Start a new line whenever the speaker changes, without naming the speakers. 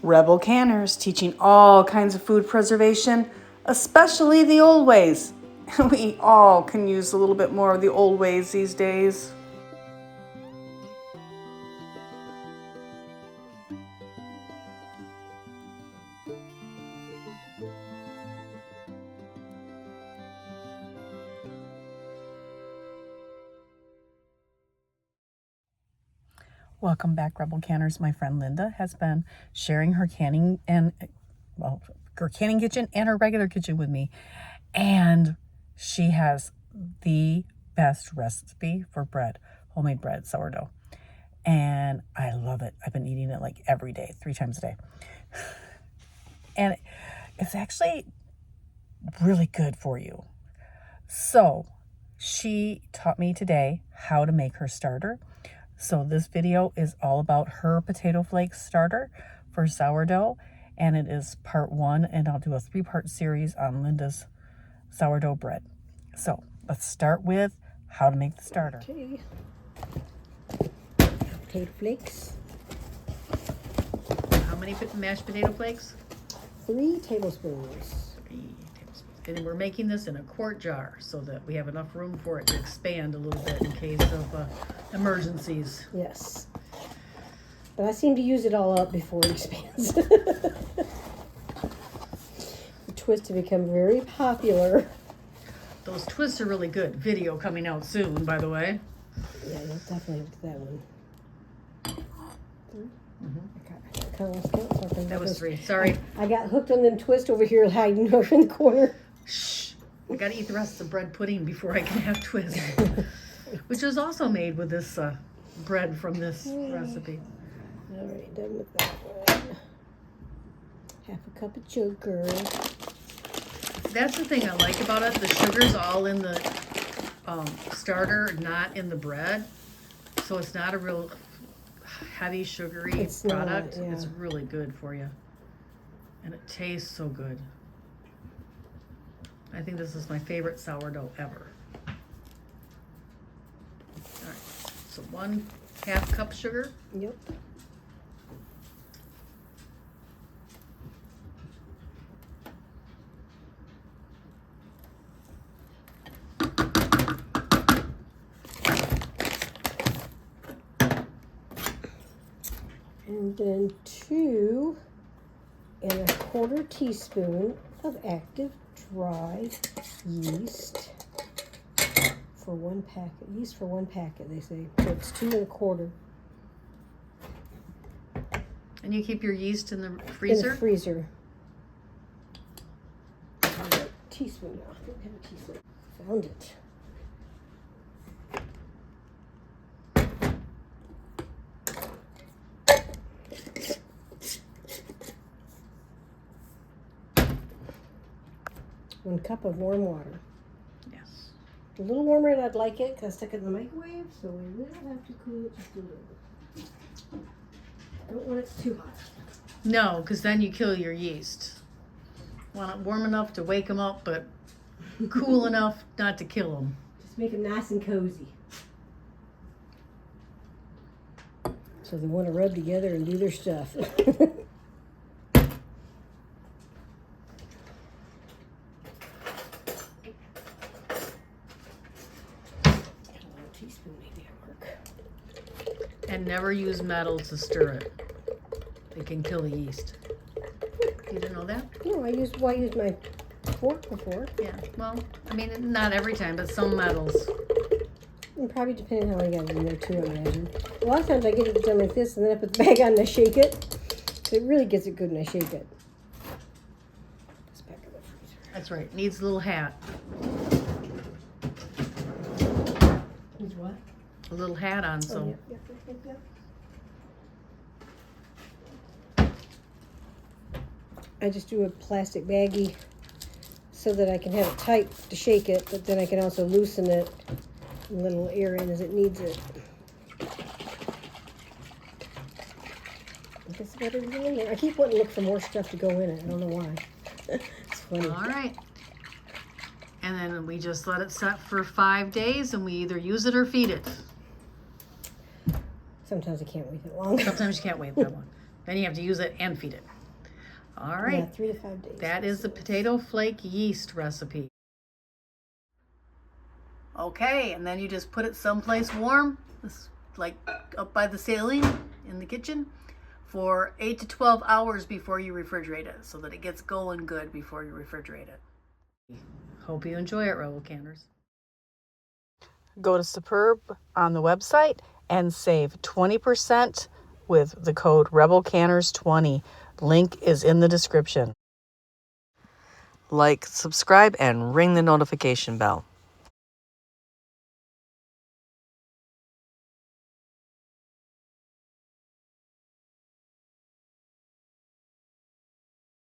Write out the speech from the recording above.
Rebel Canners teaching all kinds of food preservation, especially the old ways. We all can use a little bit more of the old ways these days. Welcome back, Rebel Canners. My friend Linda has been sharing her canning and, well, her canning kitchen and her regular kitchen with me. And she has the best recipe for bread, homemade bread, sourdough. And I love it. I've been eating it like every day, 3 times a day. And it's actually really good for you. So she taught me today how to make her starter. So this video is all about her potato flakes starter for sourdough, and it is part 1, and I'll do a 3-part series on Linda's sourdough bread. So let's start with how to make the starter.
Okay. Potato flakes.
How many mashed potato flakes?
3 tablespoons.
3 tablespoons. And we're making this in a quart jar so that we have enough room for it to expand a little bit in case of emergencies.
Yes. But I seem to use it all up before it expands. The twists have become very popular.
Those twists are really good. Video coming out soon, by the way.
Yeah, you'll definitely have to that one.
That was 3. Sorry.
I got hooked on them twists over here hiding over in the corner.
Shh. I gotta eat the rest of the bread pudding before I can have twists. Which is also made with this bread from this recipe.
All right, done with that one. Half a cup of sugar.
That's the thing I like about it. The sugar's all in the starter, not in the bread. So it's not a real heavy, sugary product.
Not, yeah.
It's really good for you. And it tastes so good. I think this is my favorite sourdough ever. All right, so 1/2 cup sugar.
Yep. And then 2 1/4 teaspoon of active dry yeast for 1 packet. Yeast for 1 packet, they say. So it's 2 1/4.
And you keep your yeast in the freezer?
In the freezer. Teaspoon now. I don't have a teaspoon. Found it. One cup of warm water.
Yes.
A little warmer than I'd like it because I stuck it in the microwave, so we will have to cool it just a little bit. Don't want it too hot.
No, because then you kill your yeast. Want it warm enough to wake them up, but cool enough not to kill them.
Just make them nice and cozy. So they want to rub together and do their stuff.
And never use metal to stir it. It can kill the yeast. You didn't know that?
No, I used my fork before.
Yeah, well, I mean, not every time, but some metals.
And probably depending how I got it in there too, I imagine. A lot of times I get it done like this, and then I put the bag on and I shake it. So it really gets it good when I shake it. It's back in the freezer.
That's right. Needs a little hat.
Needs what?
A little hat on, so.
Oh, yep. I just do a plastic baggie so that I can have it tight to shake it, but then I can also loosen it and let a little air in as it needs it. Okay. That's about everything in there. I keep wanting to look for more stuff to go in it. I don't know why. It's funny.
All right. And then we just let it set for 5 days, and we either use it or feed it.
Sometimes I can't wait that long.
Sometimes you can't wait that long. Then you have to use it and feed it. All right.
Yeah, 3 to 5 days.
That is the potato flake yeast recipe. Okay, and then you just put it someplace warm, like up by the ceiling in the kitchen, for 8 to 12 hours before you refrigerate it, so that it gets going good before you refrigerate it. Hope you enjoy it, Rebel Canners. Go to Superb on the website and save 20% with the code RebelCanners20. Link is in the description.
Like, subscribe, and ring the notification bell.